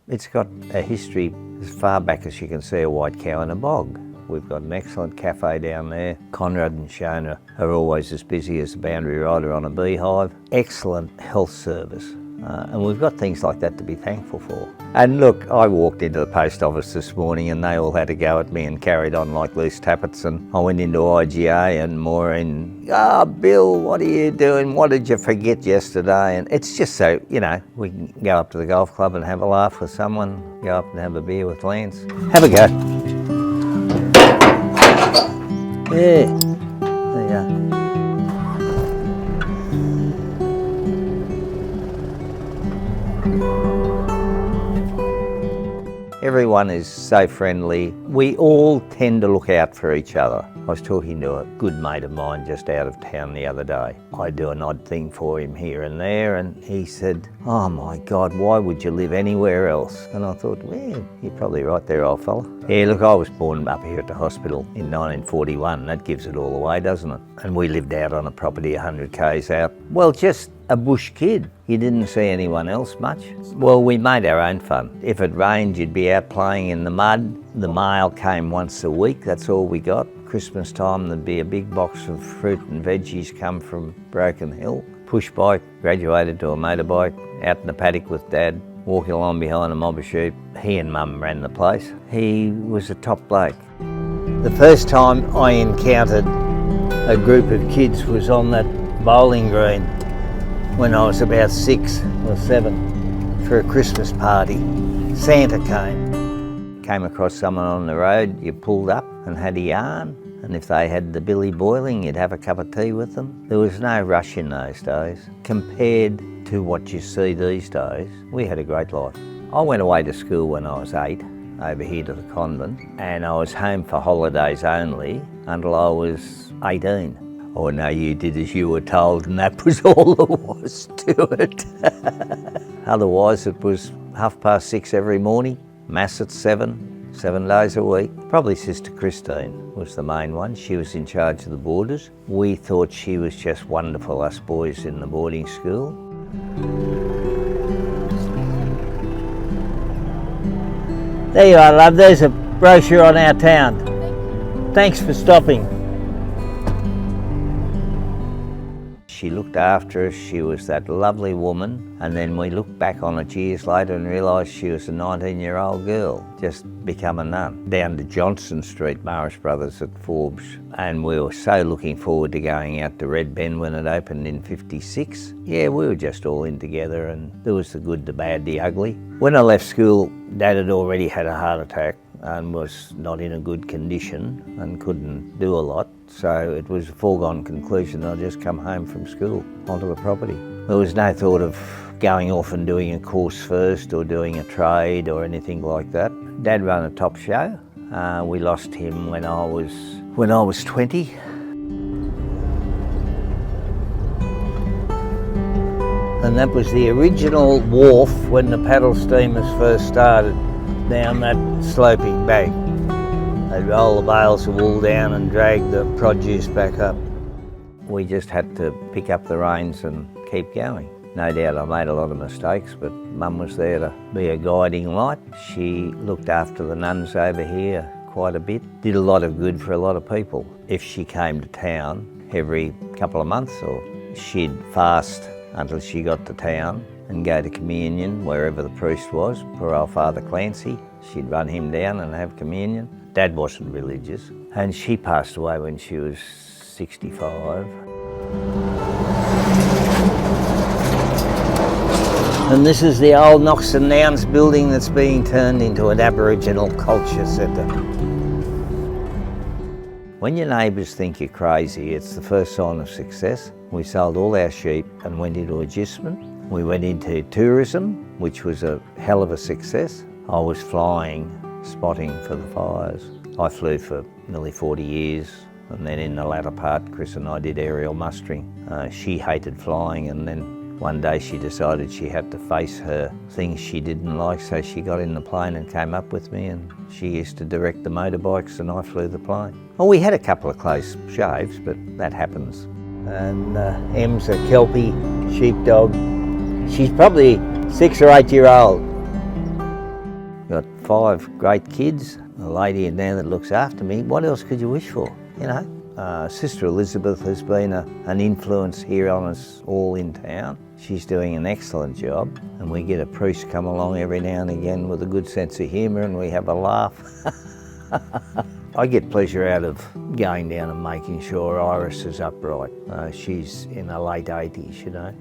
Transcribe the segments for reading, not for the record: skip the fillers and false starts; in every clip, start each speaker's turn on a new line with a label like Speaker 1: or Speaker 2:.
Speaker 1: It's got a history as far back as you can see a white cow in a bog. We've got an excellent cafe down there. Conrad and Shona are always as busy as a boundary rider on a beehive. Excellent health service. And we've got things like that to be thankful for. And look, I walked into the post office this morning and they all had a go at me and carried on like loose tappets, and I went into IGA and Maureen, Bill, what are you doing? What did you forget yesterday? And it's just so, we can go up to the golf club and have a laugh with someone, go up and have a beer with Lance. Have a go. Yeah, there you go. Everyone is so friendly. We all tend to look out for each other. I was talking to a good mate of mine just out of town the other day. I do an odd thing for him here and there, and he said, oh my God, why would you live anywhere else? And I thought, well, you're probably right there, old fella. Yeah, look, I was born up here at the hospital in 1941. That gives it all away, doesn't it? And we lived out on a property 100 k's out. Well, just a bush kid. You didn't see anyone else much. Well, we made our own fun. If it rained, you'd be out playing in the mud. The mail came once a week, that's all we got. Christmas time, there'd be a big box of fruit and veggies come from Broken Hill. Push bike, graduated to a motorbike, out in the paddock with Dad, walking along behind a mob of sheep. He and Mum ran the place. He was a top bloke. The first time I encountered a group of kids was on that bowling green when I was about 6 or 7 for a Christmas party. Santa came across someone on the road, you pulled up and had a yarn, and if they had the billy boiling, you'd have a cup of tea with them. There was no rush in those days. Compared to what you see these days, we had a great life. I went away to school when I was 8, over here to the convent, and I was home for holidays only until I was 18. Oh no, you did as you were told, and that was all there was to it. Otherwise, it was 6:30 every morning, Mass at 7 days a week. Probably Sister Christine was the main one. She was in charge of the boarders. We thought she was just wonderful, us boys in the boarding school. There you are, love. There's a brochure on our town. Thanks for stopping. She looked after us, she was that lovely woman, and then we looked back on it years later and realised she was a 19-year-old girl, just become a nun, down to Johnson Street, Morris Brothers at Forbes. And we were so looking forward to going out to Red Bend when it opened in '56. Yeah, we were just all in together, and there was the good, the bad, the ugly. When I left school, Dad had already had a heart attack and was not in a good condition and couldn't do a lot. So it was a foregone conclusion I'd just come home from school onto the property. There was no thought of going off and doing a course first or doing a trade or anything like that. Dad ran a top show. We lost him when I was 20. And that was the original wharf when the paddle steamers first started down that sloping bank. They'd roll the bales of wool down and drag the produce back up. We just had to pick up the reins and keep going. No doubt I made a lot of mistakes, but Mum was there to be a guiding light. She looked after the nuns over here quite a bit, did a lot of good for a lot of people. If she came to town every couple of months, or she'd fast until she got to town and go to communion wherever the priest was. Poor old Father Clancy, she'd run him down and have communion. Dad wasn't religious, and she passed away when she was 65. And this is the old Knox and Nowns building that's being turned into an Aboriginal culture centre. When your neighbours think you're crazy, it's the first sign of success. We sold all our sheep and went into agistment. We went into tourism, which was a hell of a success. I was flying, spotting for the fires. I flew for nearly 40 years, and then in the latter part, Chris and I did aerial mustering. She hated flying, and then one day she decided she had to face her things she didn't like, so she got in the plane and came up with me, and she used to direct the motorbikes and I flew the plane. Well, we had a couple of close shaves, but that happens. And Em's a Kelpie sheepdog. She's probably 6 or 8 years old. Got 5 great kids, a lady in there that looks after me. What else could you wish for, you know? Sister Elizabeth has been an influence here on us all in town. She's doing an excellent job, and we get a priest come along every now and again with a good sense of humour, and we have a laugh. I get pleasure out of going down and making sure Iris is upright. She's in her late 80s, you know.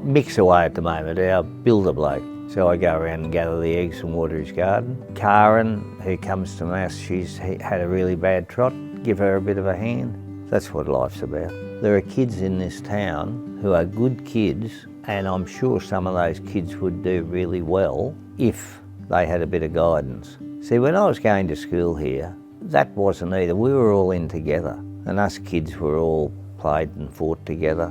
Speaker 1: Mick's away at the moment, our builder bloke. So I go around and gather the eggs and water his garden. Karen, who comes to Mass, she's had a really bad trot. Give her a bit of a hand. That's what life's about. There are kids in this town who are good kids, and I'm sure some of those kids would do really well if they had a bit of guidance. See, when I was going to school here, that wasn't either. We were all in together, and us kids were all played and fought together.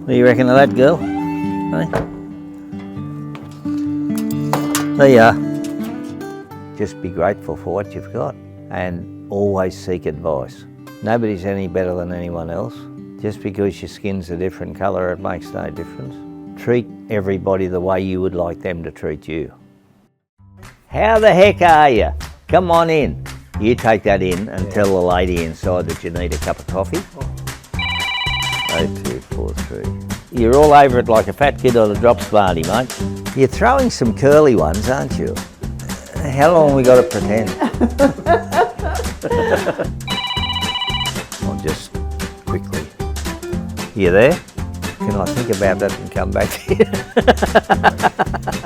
Speaker 1: What do you reckon of that, girl? Hey? There you are. Just be grateful for what you've got and always seek advice. Nobody's any better than anyone else. Just because your skin's a different colour, it makes no difference. Treat everybody the way you would like them to treat you. How the heck are you? Come on in. You take that in and tell the lady inside that you need a cup of coffee. 0243. You're all over it like a fat kid on a drops party, mate. You're throwing some curly ones, aren't you? How long have we got to pretend? I'll just quickly. You there? Can I think about that and come back to you?